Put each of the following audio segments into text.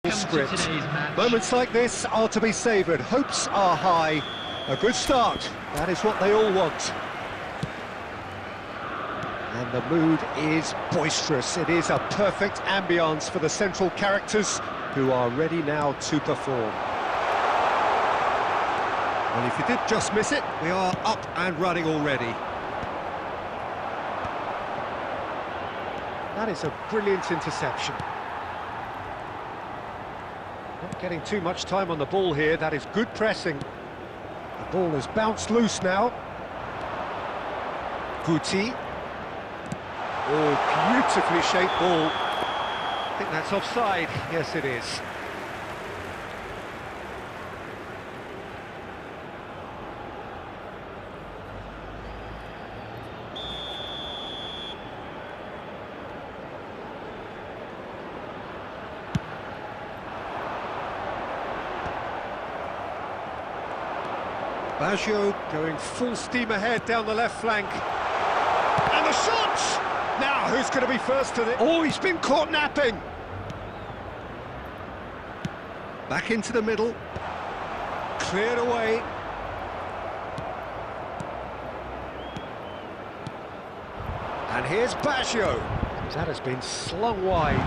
the script. Moments like this are to be savoured. Hopes are high. A good start. That is what they all want. And the mood is boisterous. It is a perfect ambience for the central characters who are ready now to perform. Well, if you did just miss it, we are up and running already. That is a brilliant interception. Not getting too much time on the ball here. That is good pressing. The ball has bounced loose now. Guti. Oh, beautifully shaped ball. I think that's offside. Yes, it is. Baggio going full steam ahead down the left flank. And the shot! Now, who's going to be first to the... Oh, he's been caught napping! Back into the middle. Cleared away. And here's Baggio. That has been slung wide.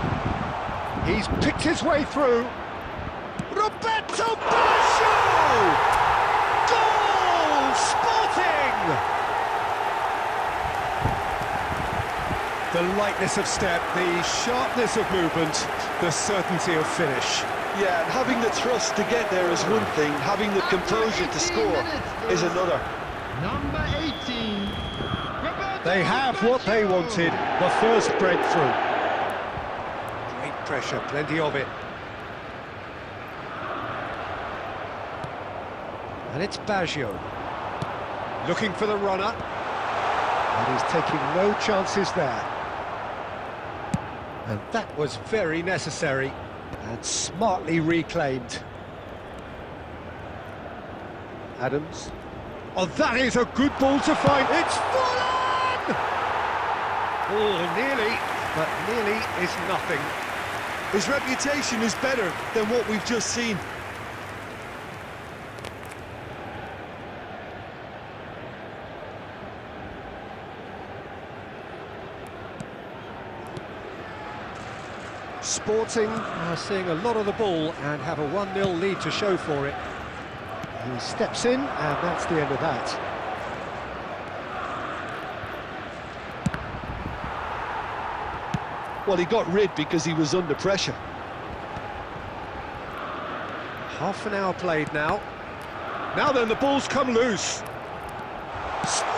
He's picked his way through. Roberto Baggio! The lightness of step, the sharpness of movement, the certainty of finish. Yeah, and having the thrust to get there is one thing, having the composure to score is another. Number 18. They have what they wanted, the first breakthrough. Great pressure, plenty of it. And it's Baggio. Looking for the runner. And he's taking no chances there. And that was very necessary and smartly reclaimed. Adams. Oh, that is a good ball to find. It's full on! Oh, nearly, but nearly is nothing. His reputation is better than what we've just seen. Sporting are seeing a lot of the ball and have a 1-0 lead to show for it. He steps in, and that's the end of that. Well, he got rid because he was under pressure. Half an hour played now. Now then, the ball's come loose.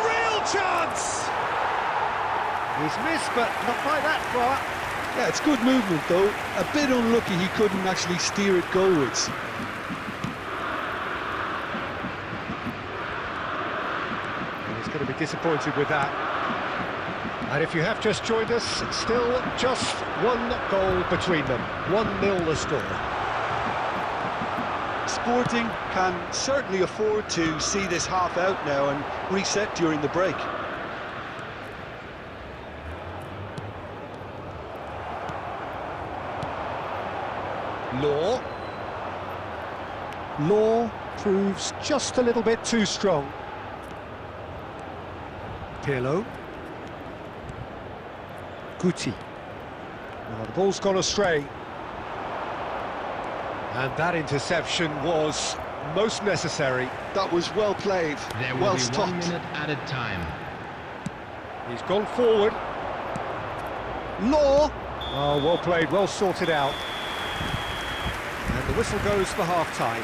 Real chance! He's missed, but not by that far. Yeah, it's good movement though. A bit unlucky he couldn't actually steer it goalwards. And he's going to be disappointed with that. And if you have just joined us, still just one goal between them. 1-0 the score. Sporting can certainly afford to see this half out now and reset during the break. Law proves just a little bit too strong. Pirlo. Guti. Now the ball's gone astray. And that interception was most necessary. That was well played, There will well be stopped. 1 minute added time. He's gone forward. Law. Oh, well played, well sorted out. And the whistle goes for half-time.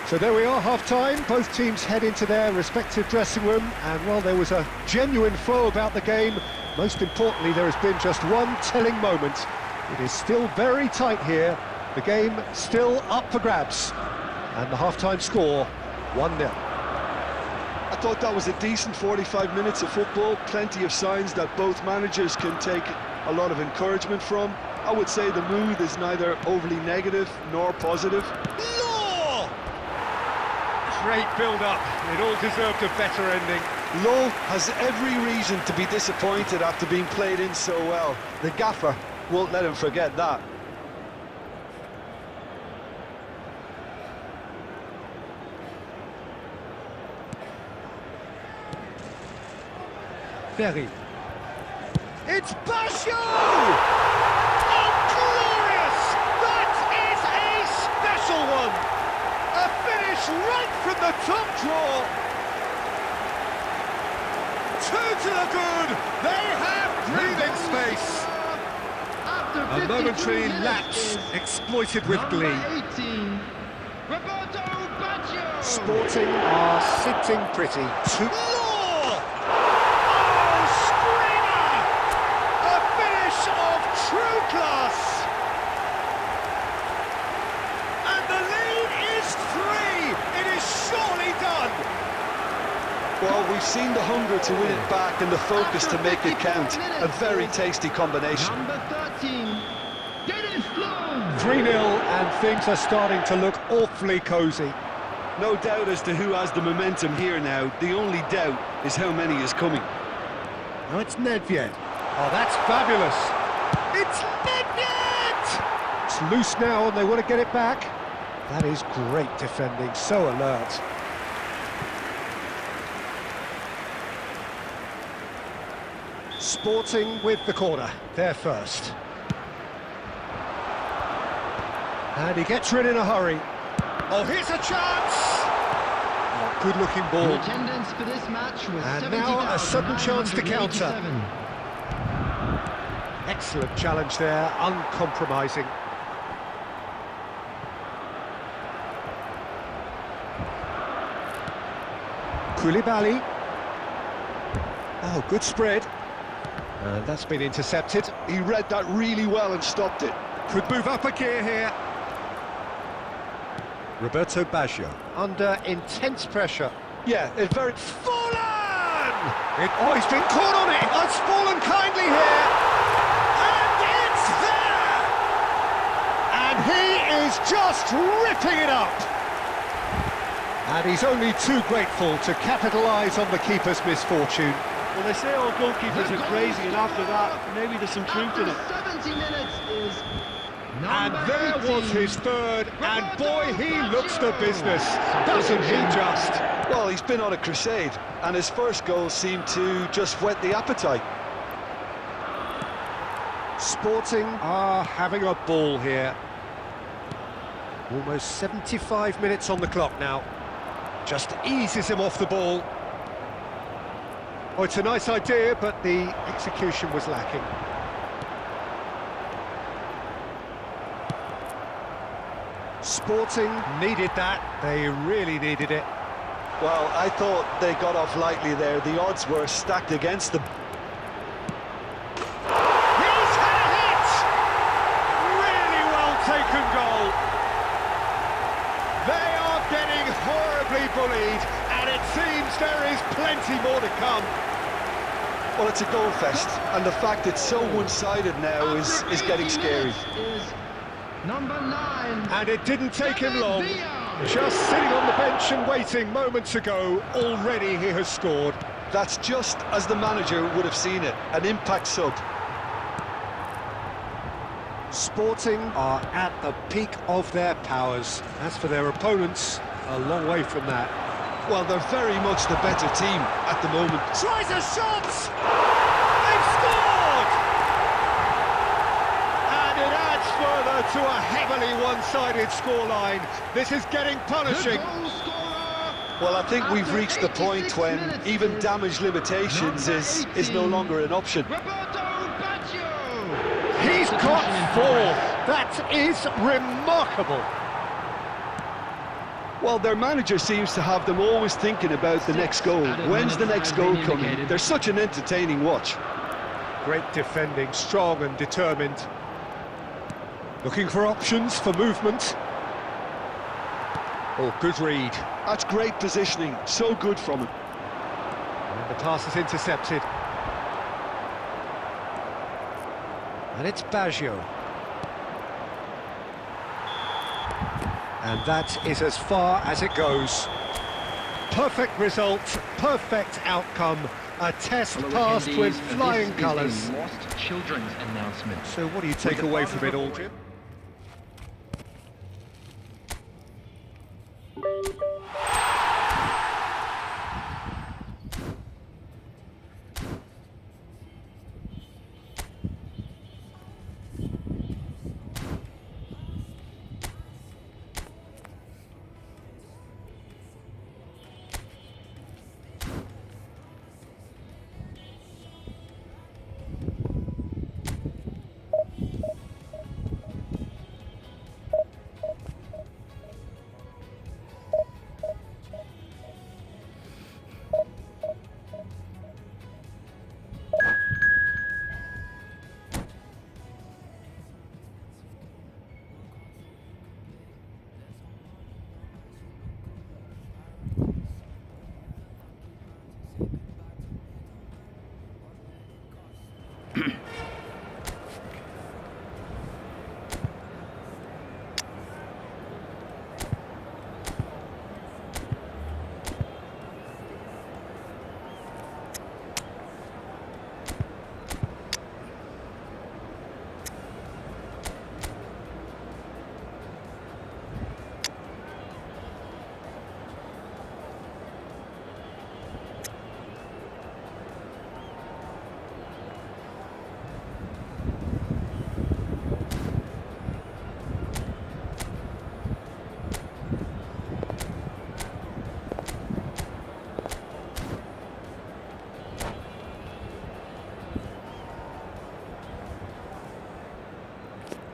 So there we are, half-time. Both teams head into their respective dressing room, and while there was a genuine flow about the game, most importantly, there has been just one telling moment. It is still very tight here. The game still up for grabs. And the half-time score, 1-0. I thought that was a decent 45 minutes of football. Plenty of signs that both managers can take a lot of encouragement from. I would say the mood is neither overly negative nor positive. Law! Great build-up. It all deserved a better ending. Lowe has every reason to be disappointed after being played in so well. The gaffer won't let him forget that. Berry. It's Basho! Oh, glorious! That is a special one! A finish right from the top draw. Two to the good. They have breathing space. After A 52 momentary minutes lapse is exploited with number glee. 18, Roberto Baggio. Sporting are sitting pretty. Law! Oh, screamer! A finish of true class. And the lead is 3. It is surely done. Well, we've seen the hunger to win it back and the focus to make it count. A very tasty combination. Number 13, Dennis Lowe. 3-0 and things are starting to look awfully cosy. No doubt as to who has the momentum here now. The only doubt is how many is coming. Now it's Nedved. Oh, that's fabulous. It's Nedved! It's loose now and they want to get it back. That is great defending, so alert. Sporting with the corner, they're first. And he gets rid in a hurry. Oh, here's a chance! Oh, good-looking The ball. attendance for this match was And now a sudden chance to counter. 70,987. Excellent challenge there, uncompromising. Koulibaly. Oh, good spread. And that's been intercepted. He read that really well and stopped it. Could move up a gear here. Roberto Baggio under intense pressure. Yeah, it very... Fallen! Oh, he's been caught on it. It's fallen kindly here. And it's there! And he is just ripping it up. And he's only too grateful to capitalise on the keeper's misfortune. Well, they say all goalkeepers are crazy, and after that, maybe there's some truth in it. After 70 minutes is And number there 18, was his third, and boy, he looks the business, doesn't he just? Well, he's been on a crusade, and his first goal seemed to just whet the appetite. Sporting are having a ball here. Almost 75 minutes on the clock now. Just eases him off the ball. Oh, it's a nice idea, but the execution was lacking. Sporting needed that. They really needed it. Well, I thought they got off lightly there. The odds were stacked against them. He's had a hit! Really well taken goal. They are getting horribly bullied, and it seems there is plenty more to come. Well, it's a goal fest, and the fact it's so one-sided now is getting scary. Is number 9. And it didn't take him long. Villa. Just sitting on the bench and waiting moments ago, already he has scored. That's just as the manager would have seen it, an impact sub. Sporting are at the peak of their powers. As for their opponents, a long way from that. Well, they're very much the better team at the moment. Tries a shot! They've scored! And it adds further to a heavily one-sided scoreline. This is getting The punishing. goal scorer. Well, I think we've reached the point when even damage limitations is no longer an option. Roberto Baggio. He's got 4. That is remarkable. Well, their manager seems to have them always thinking about the next goal. When's the next goal coming? They're such an entertaining watch. Great defending, strong and determined. Looking for options for movement. Oh, good read. That's great positioning, so good from him. And the pass is intercepted. And it's Baggio. And that is as far as it goes. Perfect result, perfect outcome. A test passed with flying colours. Lost children's announcement. So what do you take away from it all, Jim?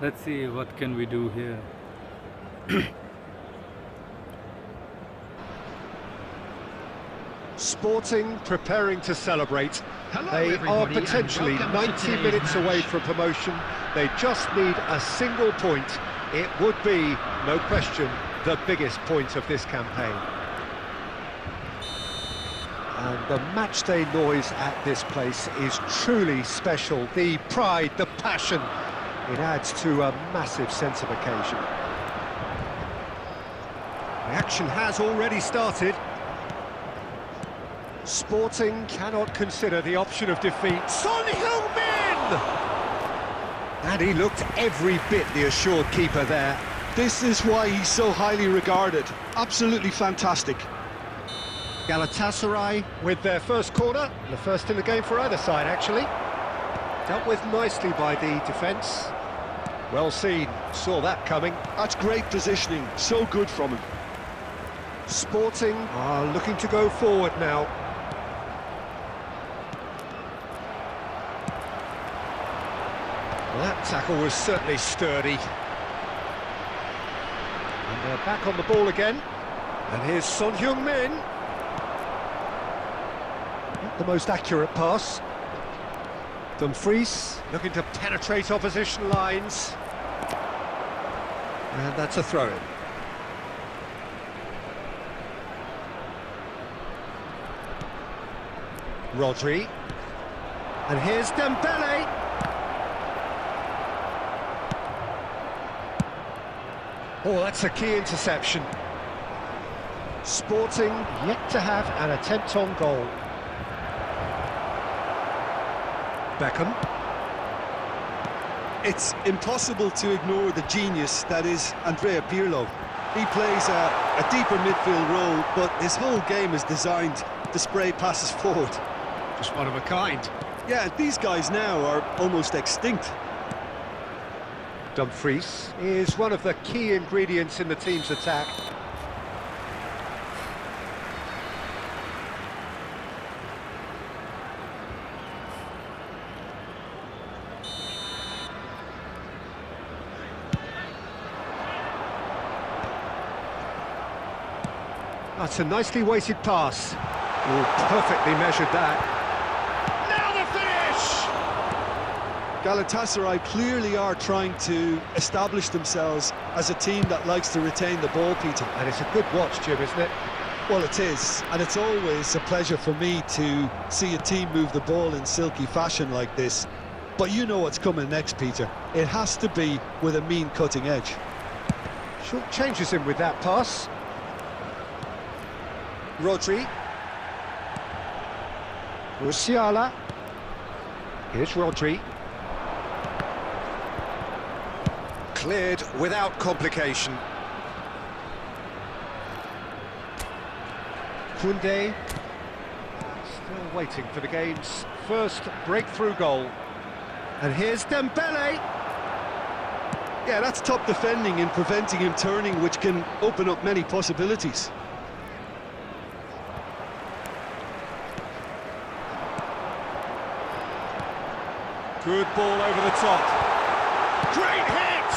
Let's see what can we do here. Sporting preparing to celebrate. Hello, They are everybody, and potentially welcome to 90 today's minutes away match. from promotion. They just need a single point. It would be, no question, the biggest point of this campaign. And the matchday noise at this place is truly special. The pride, the passion, it adds to a massive sense of occasion. The action has already started. Sporting cannot consider the option of defeat. Son Heung-min! And he looked every bit the assured keeper there. This is why he's so highly regarded. Absolutely fantastic. Galatasaray with their first corner, the first in the game for either side actually. Dealt with nicely by the defence. Well seen, saw that coming. That's great positioning, so good from him. Sporting are looking to go forward now. That tackle was certainly sturdy. And they're back on the ball again. And here's Son Heung-min. Not the most accurate pass. Dumfries looking to penetrate opposition lines. And that's a throw-in. Rodri. And here's Dembele. Oh, that's a key interception. Sporting yet to have an attempt on goal. Beckham. It's impossible to ignore the genius that is Andrea Pirlo. He plays a deeper midfield role, but his whole game is designed to spray passes forward. Just one of a kind. Yeah, these guys now are almost extinct. Dumfries is one of the key ingredients in the team's attack. That's a nicely weighted pass. Oh, perfectly measured that. Now the finish! Galatasaray clearly are trying to establish themselves as a team that likes to retain the ball, Peter. And it's a good watch, Jim, isn't it? Well, it is, and it's always a pleasure for me to see a team move the ball in silky fashion like this. But you know what's coming next, Peter. It has to be with a mean cutting edge. Short changes him with that pass. Rodri. Musiala. Here's Rodri. Cleared without complication. Koundé. Still waiting for the game's first breakthrough goal. And here's Dembele. Yeah, that's top defending and preventing him turning, which can open up many possibilities. Good ball over the top. Great hit!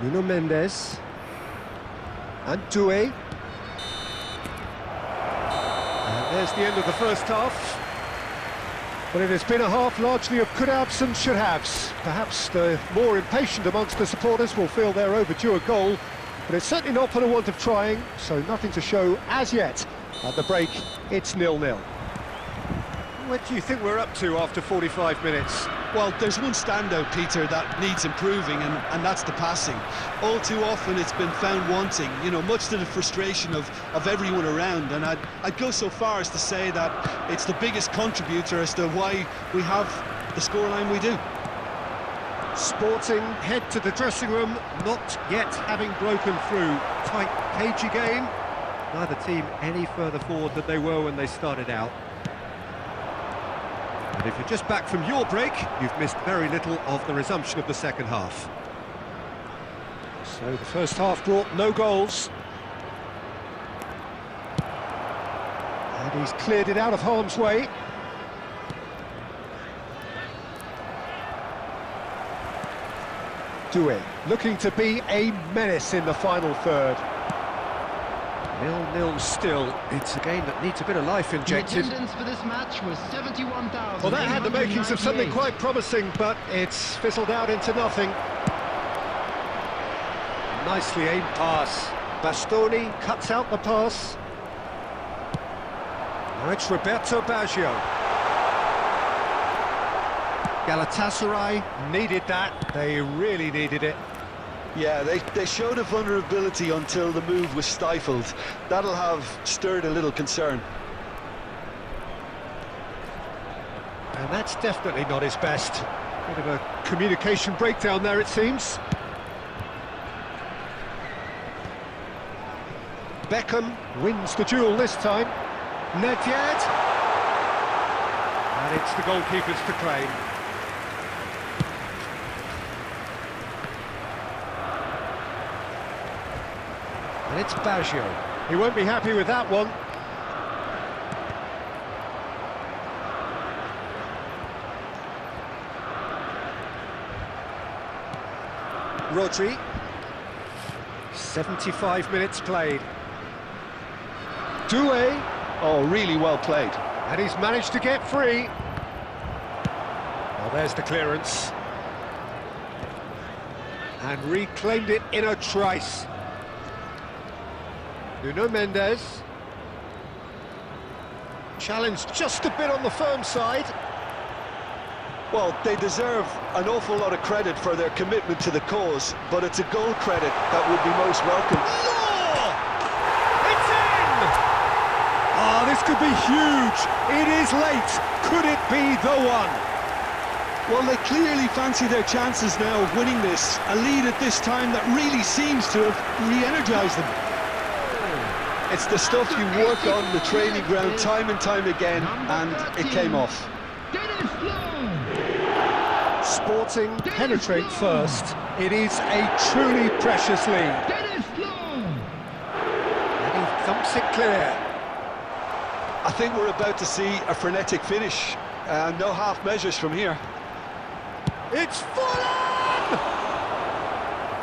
Nuno Mendes. And Doué. And there's the end of the first half. But it has been a half largely of could-haves and should-haves. Perhaps the more impatient amongst the supporters will feel they're overdue a goal, but it's certainly not for the want of trying, so nothing to show as yet. At the break, it's 0-0. What do you think we're up to after 45 minutes? Well, there's one standout, Peter, that needs improving, and that's the passing. All too often it's been found wanting, you know, much to the frustration of everyone around, and I'd go so far as to say that it's the biggest contributor as to why we have the scoreline we do. Sporting head to the dressing room, not yet having broken through. Tight, cagey game. Neither team any further forward than they were when they started out. And if you're just back from your break, you've missed very little of the resumption of the second half. So the first half brought no goals. And he's cleared it out of harm's way. Doué, looking to be a menace in the final third. 0-0 still. It's a game that needs a bit of life The injected. attendance for this match was 71,000. Well, that had the makings of something quite promising, but it's fizzled out into nothing. Nicely aimed pass. Bastoni cuts out the pass. Now it's Roberto Baggio. Galatasaray needed that. They really needed it. Yeah, they showed a vulnerability until the move was stifled. That'll have stirred a little concern. And that's definitely not his best. Bit of a communication breakdown there, it seems. Beckham wins the duel this time. Nedved. And it's the goalkeepers to claim. And it's Baggio. He won't be happy with that one. Rodri. 75 minutes played. Doué. Oh, really well played. And he's managed to get free. Well, there's the clearance. And reclaimed it in a trice. Nuno Mendes. Challenged just a bit on the firm side. Well, they deserve an awful lot of credit for their commitment to the cause, but it's a goal credit that would be most welcome. Law! It's in! Ah, this could be huge. It is late. Could it be the one? Well, they clearly fancy their chances now of winning this. A lead at this time that really seems to have re-energised them. It's the stuff you work on the training ground time and time again, and it came off. Dennis Lowe. Sporting penetrate first. It is a truly precious lead. Dennis Lowe. And he thumps it clear. I think we're about to see a frenetic finish. No half measures from here. It's Fulham!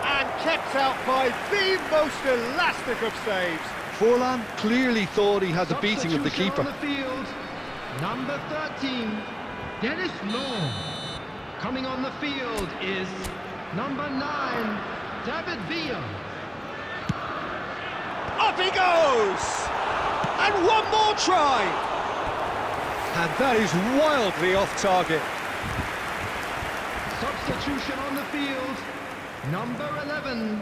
And kept out by the most elastic of saves. Forlan clearly thought he had the beating of the keeper. On the field, number 13, Dennis Lowe. Coming on the field is number 9, David Villa. Up he goes! And one more try! And that is wildly off target. Substitution on the field, number 11,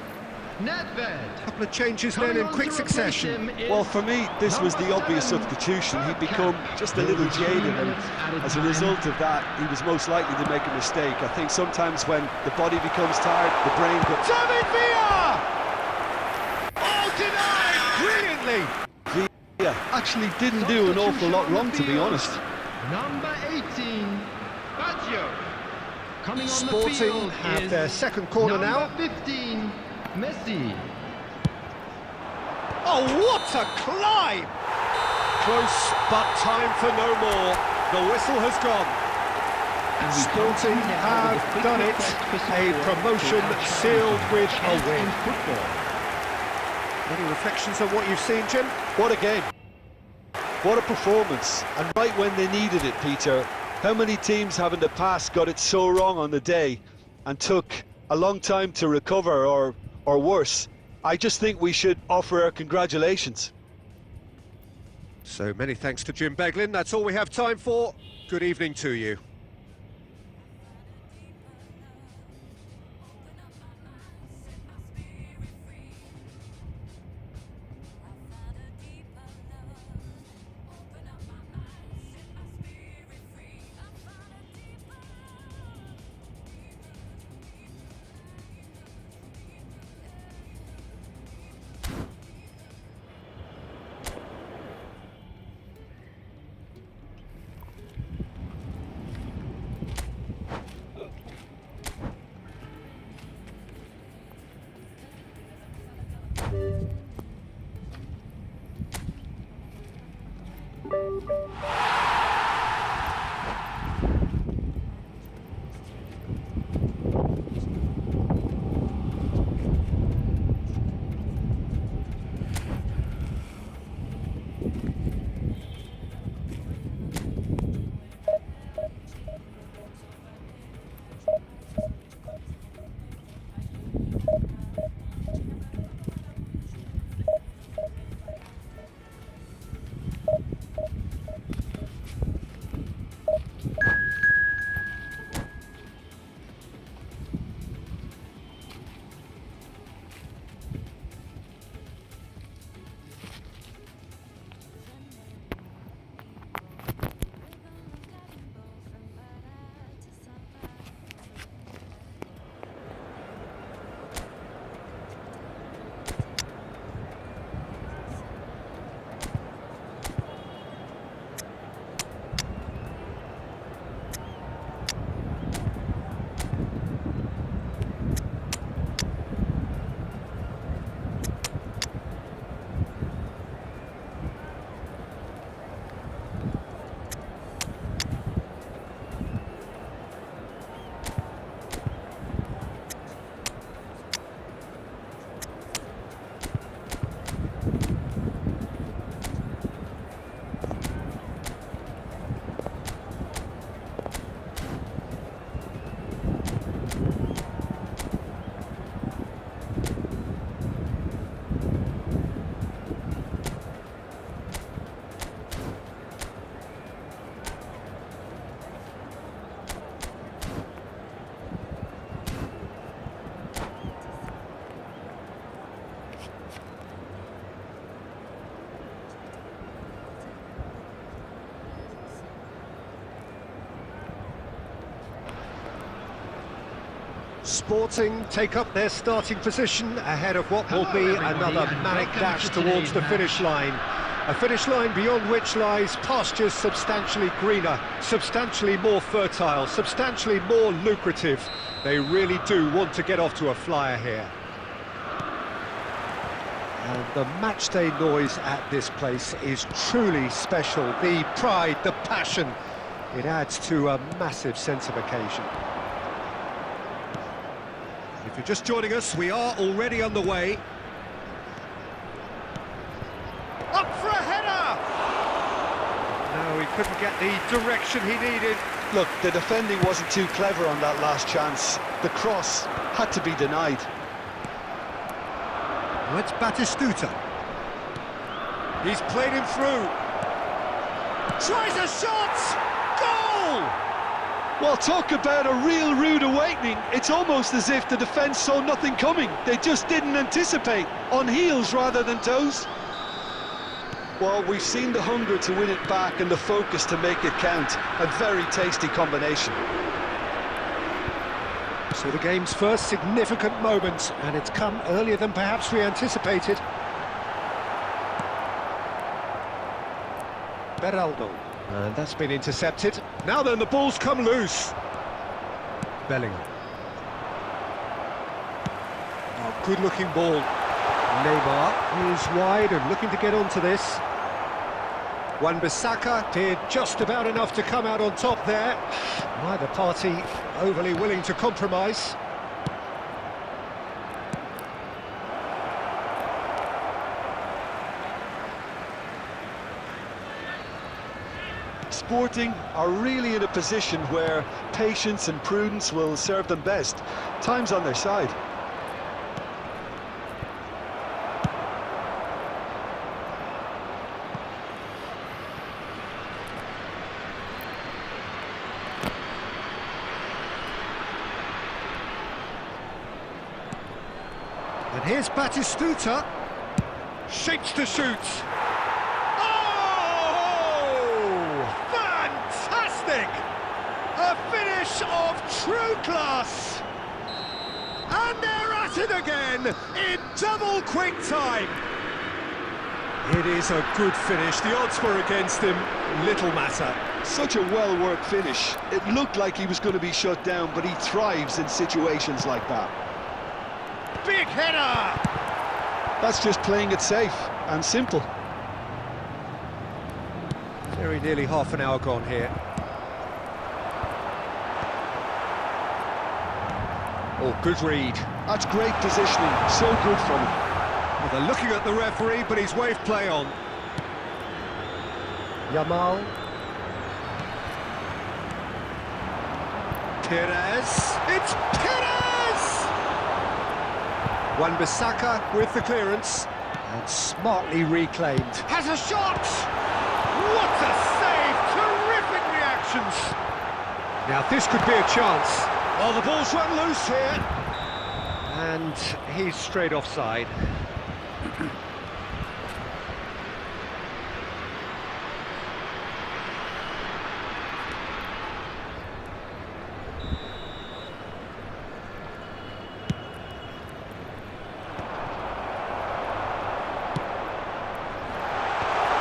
Nedved. Couple of changes then in quick succession. Well, for me, this was the obvious substitution. He'd become just a little jaded, and as a result of that, he was most likely to make a mistake. I think sometimes when the body becomes tired, the brain goes... David Villa! Oh, denied brilliantly! Villa actually didn't do an awful lot wrong, to be honest. Number 18, Baggio. Coming on the Sporting field have is their second corner now. number 15, Messi. Oh, what a climb! Close, but time for no more. The whistle has gone. Sporting have done it. A promotion sealed with a win. Any reflections on what you've seen, Jim? What a game. What a performance. And right when they needed it, Peter. How many teams have in the past got it so wrong on the day and took a long time to recover, or worse? I just think we should offer our congratulations. So many thanks to Jim Beglin. That's all we have time for. Good evening to you. Sporting take up their starting position ahead of what will be another manic dash towards the finish line. A finish line beyond which lies pastures substantially greener, substantially more fertile, substantially more lucrative. They really do want to get off to a flyer here. And the matchday noise at this place is truly special. The pride, the passion, it adds to a massive sense of occasion. If you're just joining us, we are already on the way. Up for a header! No, he couldn't get the direction he needed. Look, the defending wasn't too clever on that last chance. The cross had to be denied. Well, it's Batistuta. He's played him through. Tries a shot! Goal! Well, talk about a real rude awakening. It's almost as if the defence saw nothing coming. They just didn't anticipate. On heels rather than toes. Well, we've seen the hunger to win it back and the focus to make it count. A very tasty combination. So the game's first significant moment, and it's come earlier than perhaps we anticipated. Beraldo. And that's been intercepted. Now then, the ball's come loose. Bellingham. Oh, good-looking ball. Neymar is wide and looking to get onto this. Wan-Bissaka did just about enough to come out on top there. Neither party overly willing to compromise. Sporting are really in a position where patience and prudence will serve them best. Time's on their side. And here's Batistuta. Shapes to shoot. A finish of true class! And they're at it again in double quick time! It is a good finish. The odds were against him. Little matter. Such a well-worked finish. It looked like he was going to be shut down, but he thrives in situations like that. Big header! That's just playing it safe and simple. Very nearly half an hour gone here. Oh, good read. That's great positioning, so good from him. Well, they're looking at the referee, but he's waved play on. Yamal. Perez. It's Perez! Wan-Bissaka with the clearance. And smartly reclaimed. Has a shot! What a save! Terrific reactions! Now, this could be a chance. Oh, the ball's run loose here. And he's straight offside.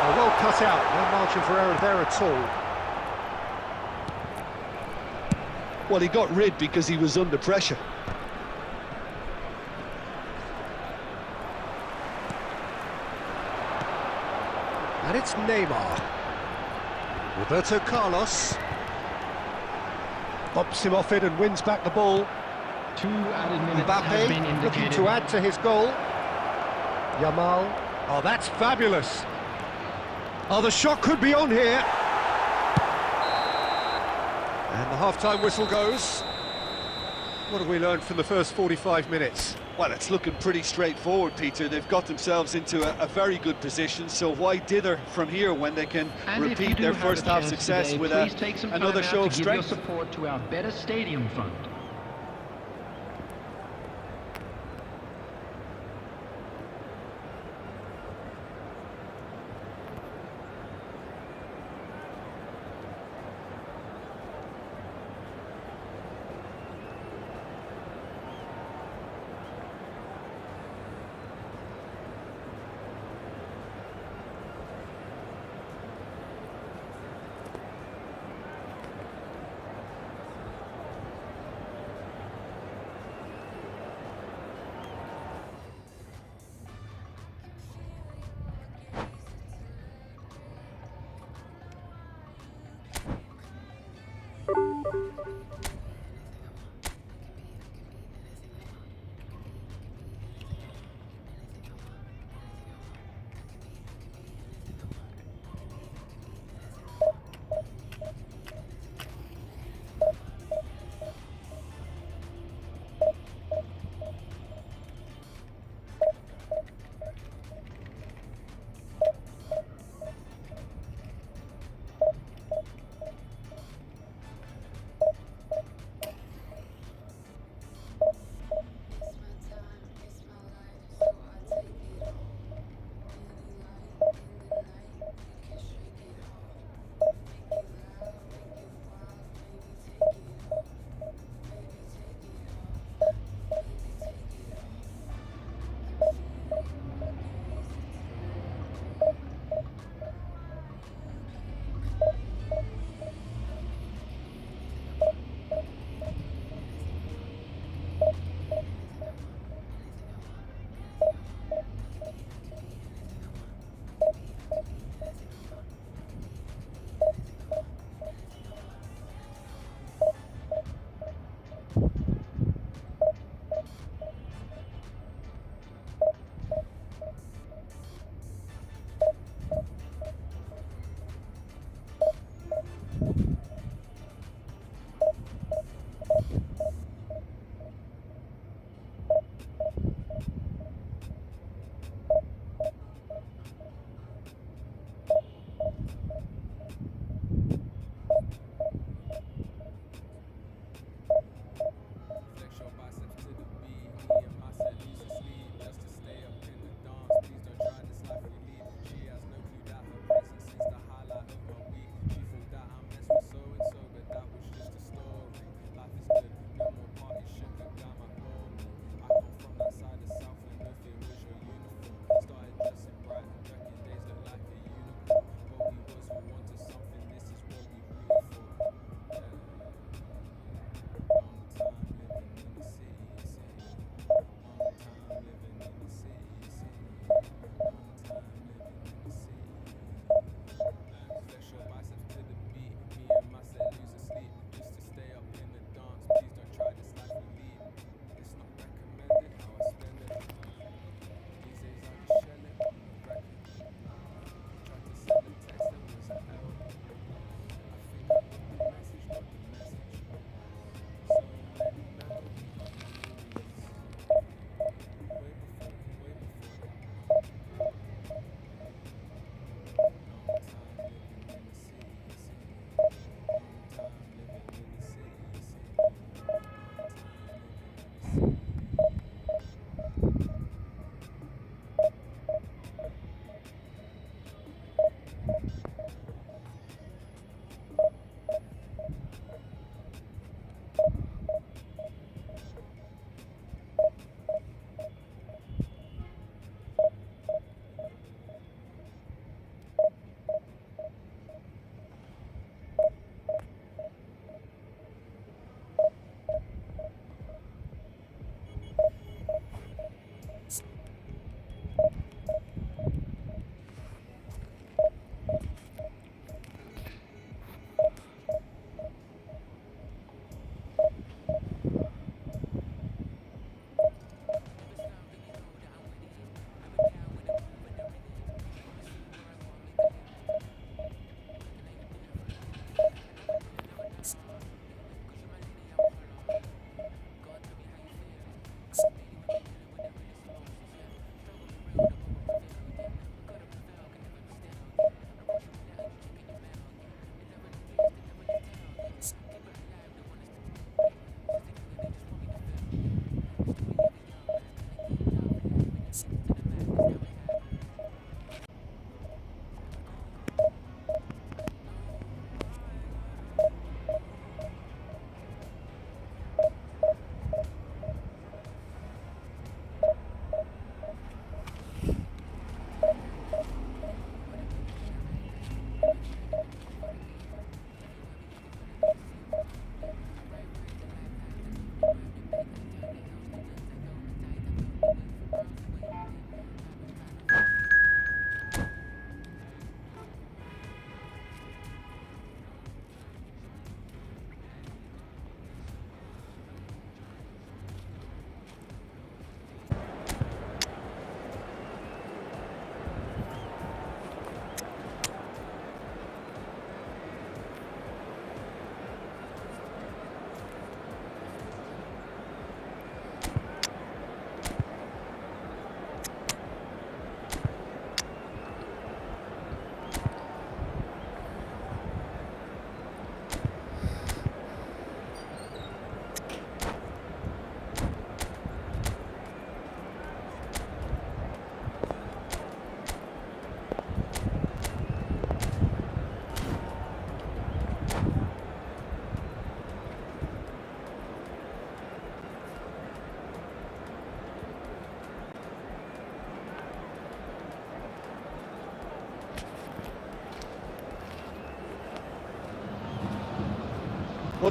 Oh, well cut out. No margin for error there at all. Well, he got rid because he was under pressure. And it's Neymar. Roberto Carlos. Bumps him off it and wins back the ball. 2 added minutes have been Mbappe looking indicated. to add to his goal. Yamal. Oh, that's fabulous. Oh, the shot could be on here. And the half-time whistle goes. What have we learned from the first 45 minutes? Well, it's looking pretty straightforward, Peter. They've got themselves into a very good position, so why dither from here when they can And if you repeat do their have a first half chance success today, with please take some time another out show to of give your strength? support to our Better Stadium Fund.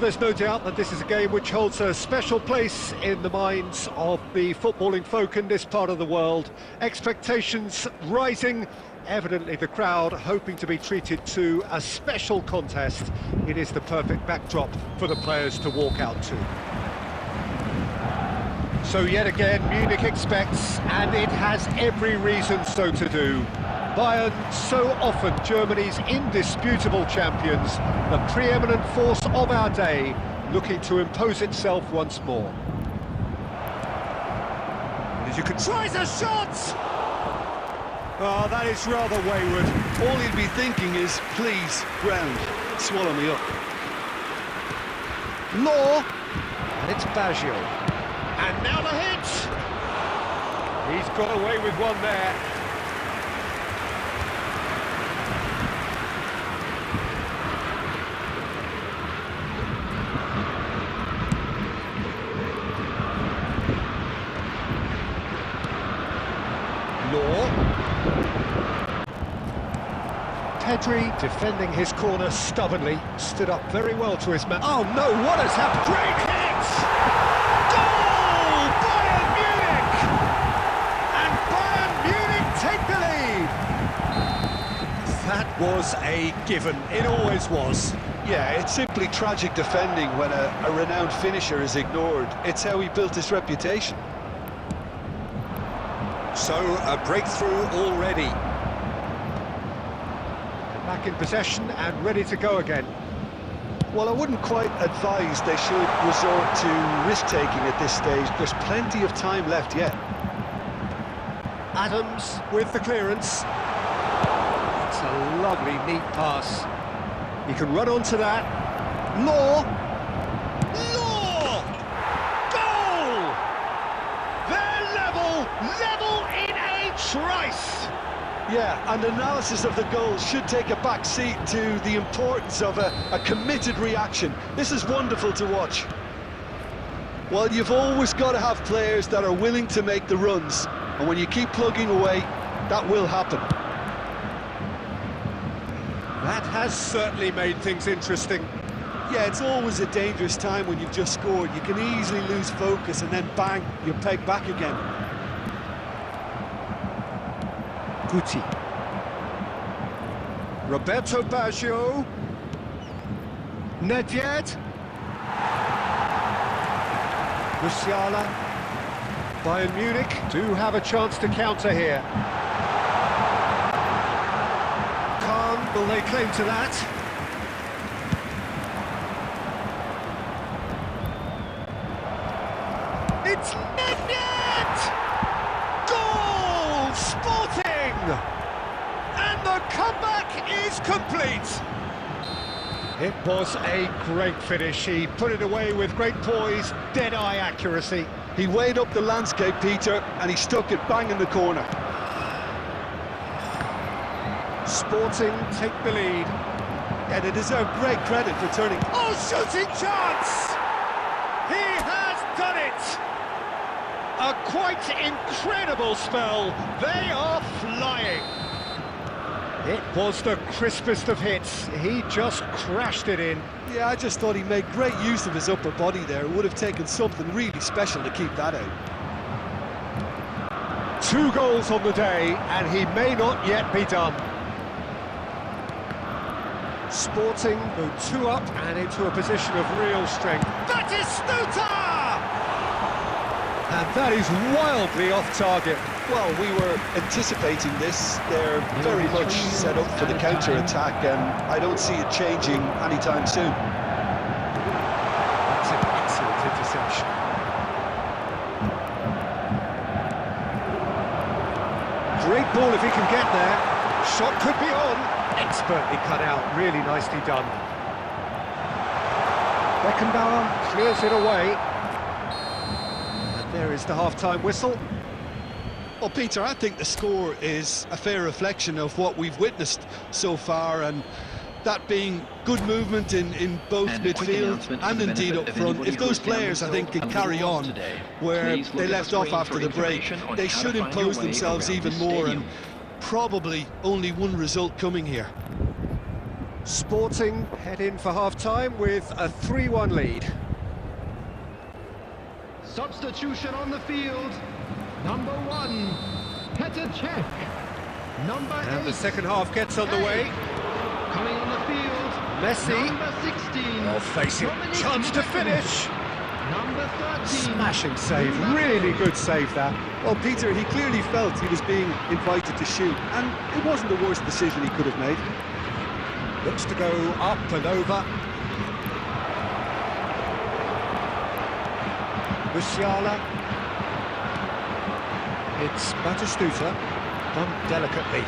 there's no doubt that this is a game which holds a special place in the minds of the footballing folk in this part of the world. Expectations rising, evidently the crowd hoping to be treated to a special contest. It is the perfect backdrop for the players to walk out to. So yet again, Munich expects, and it has every reason so to do. Bayern, so often Germany's indisputable champions, the preeminent force of our day, looking to impose itself once more. And as you can try the shot! Oh, that is rather wayward. All he'd be thinking is, please, ground, swallow me up. Law, and it's Baggio. And now the hit! He's got away with one there. Law. Pedri defending his corner stubbornly, stood up very well to his man. Oh no, what has happened? Great hit! Goal! Bayern Munich! And Bayern Munich take the lead! That was a given, it always was. Yeah, it's simply tragic defending when a renowned finisher is ignored. It's how he built his reputation. So, a breakthrough already. Back in possession and ready to go again. Well, I wouldn't quite advise they should resort to risk-taking at this stage. There's plenty of time left yet. Adams with the clearance. It's a lovely, neat pass. He can run onto that. Law! Law! Goal! They're level in a trice! Yeah, and analysis of the goal should take a back seat to the importance of a committed reaction. This is wonderful to watch. Well, you've always got to have players that are willing to make the runs, and when you keep plugging away, that will happen. That has certainly made things interesting. Yeah, it's always a dangerous time when you've just scored. You can easily lose focus and then bang, you're pegged back again. Guti. Roberto Baggio. Nedved. Musiala. Bayern Munich do have a chance to counter here. Kahn, will they claim to that? It's Nedved! Goal! Sporting! And the comeback is complete! It was a great finish. He put it away with great poise, dead-eye accuracy. He weighed up the landscape, Peter, and he stuck it bang in the corner. Sporting take the lead. Yeah, they deserve great credit for turning. Oh, shooting chance! He has done it! A quite incredible spell. They are flying. It was the crispest of hits. He just crashed it in. Yeah, I just thought he made great use of his upper body there. It would have taken something really special to keep that out. 2 goals on the day, and he may not yet be done. Sporting go 2 up and into a position of real strength. Batistuta! And that is wildly off target. Well, we were anticipating this. They're very much set up for the counter-attack, and I don't see it changing anytime soon. That's an excellent interception. Great ball if he can get there. Shot could be on. Expertly cut out, really nicely done. Beckenbauer clears it away. And there is the half-time whistle. Well, Peter, I think the score is a fair reflection of what we've witnessed so far, and that being good movement in both midfield and indeed up front. If those players, I think, can carry on where they left off after the break, they should impose themselves even more, and probably only one result coming here. Sporting head in for half-time with a 3-1 lead. Substitution on the field. Number 1, Petr Cech. Number 8. And the second half gets underway. Coming on the field. Messi. Number 16. Oh, facing Dominic chance to Beckham. finish. Number 13. Smashing save, really good save that. Well, Peter, he clearly felt he was being invited to shoot, and it wasn't the worst decision he could have made. Looks to go up and over. Musiala. It's Batistuta, done delicately.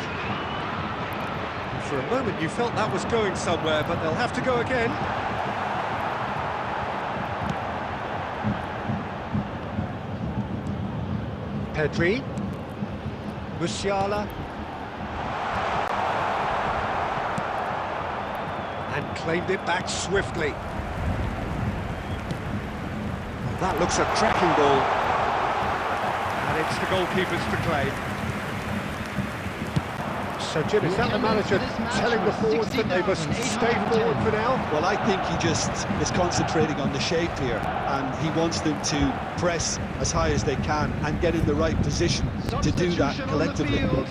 And for a moment you felt that was going somewhere, but they'll have to go again. Pedri. Musiala. And claimed it back swiftly. Well, that looks a cracking ball. And it's the goalkeepers to claim. So, Jim, is that the manager telling the forwards that they must stay forward for now? Well, I think he just is concentrating on the shape here, and he wants them to press as high as they can and get in the right position to do that Substitution collectively. on the field.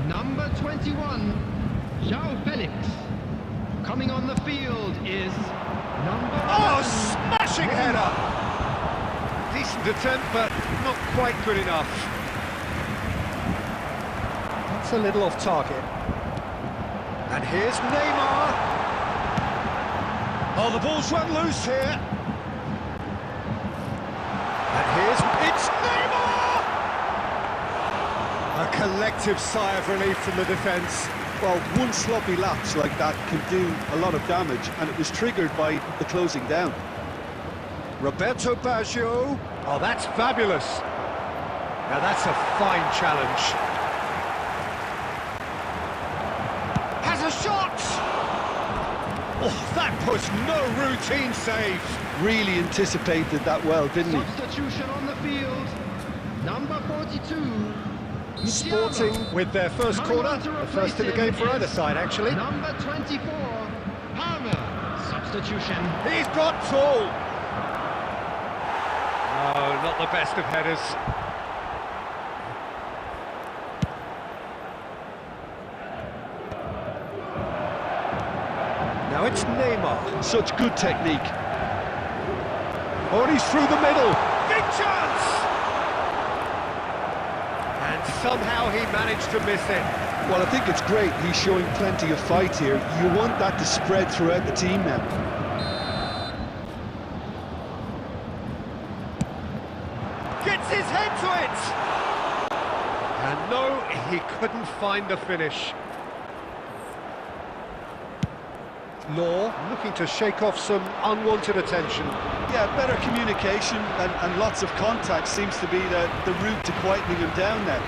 Number 21, João Felix. Coming on the field is number Oh, 11. smashing header! Decent attempt, but not quite good enough. That's a little off target. And here's Neymar. Oh, the ball's run loose here. And it's Neymar! A collective sigh of relief from the defence. Well, one sloppy lapse like that can do a lot of damage, and it was triggered by the closing down. Roberto Baggio. Oh, that's fabulous. Now that's a fine challenge. Has a shot! Oh, that was no routine save. Really anticipated that well, didn't he? Substitution on the field. Number 42. Sporting with their first corner, the first in the game for either side, actually. Number 24, Palmer. Substitution. He's got tall. No, not the best of headers. Now it's Neymar. Such good technique. Oh, and he's through the middle. Big chance! And somehow he managed to miss it. Well, I think it's great he's showing plenty of fight here. You want that to spread throughout the team now. Gets his head to it! And no, he couldn't find the finish. Law looking to shake off some unwanted attention. Yeah, better communication and lots of contact seems to be the route to quietening him down now.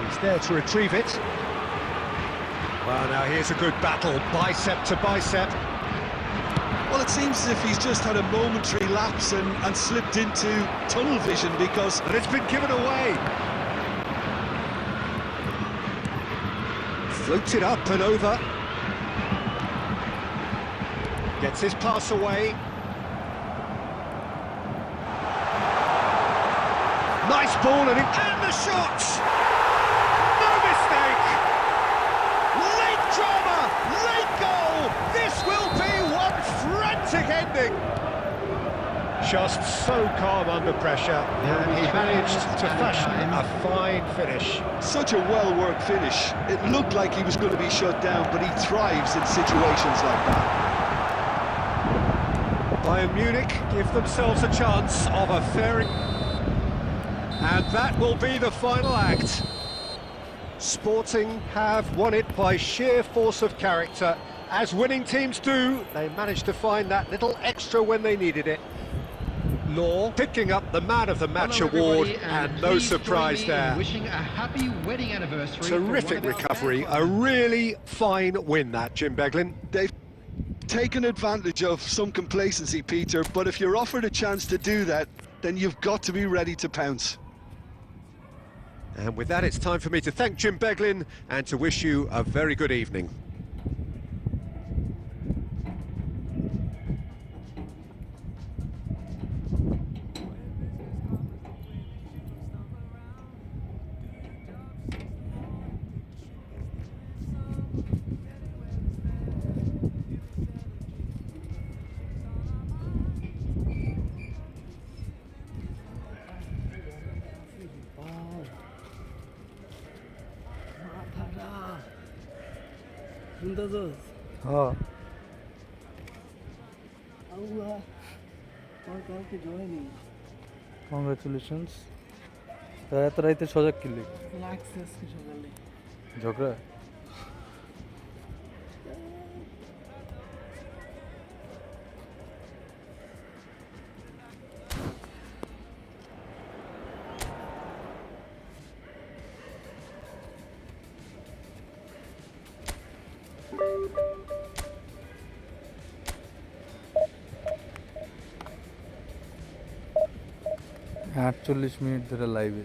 He's there to retrieve it. Well, now here's a good battle, bicep to bicep. Well, it seems as if he's just had a momentary lapse and slipped into tunnel vision because... But it's been given away. Floats it up and over. Gets his pass away. Nice ball and the shot! No mistake! Late drama, late goal! This will be one frantic ending! Just so calm under pressure, and he managed to fashion a fine finish. Such a well-worked finish. It looked like he was going to be shut down, but he thrives in situations like that. Bayern Munich give themselves a chance of a fair... And that will be the final act. Sporting have won it by sheer force of character. As winning teams do, they managed to find that little extra when they needed it. Law picking up the Man of the Match Hello, award, everybody, and no please surprise join me in there. Wishing a happy wedding anniversary. Terrific for one of our recovery, fans. a really fine win that, Jim Beglin. They've taken advantage of some complacency, Peter, but if you're offered a chance to do that, then you've got to be ready to pounce. And with that, it's time for me to thank Jim Beglin and to wish you a very good evening. हाँ congratulations এত রাইতে সজাগ কিনলি ঝগড়া আটচল্লিশ minute ধরে লাইভে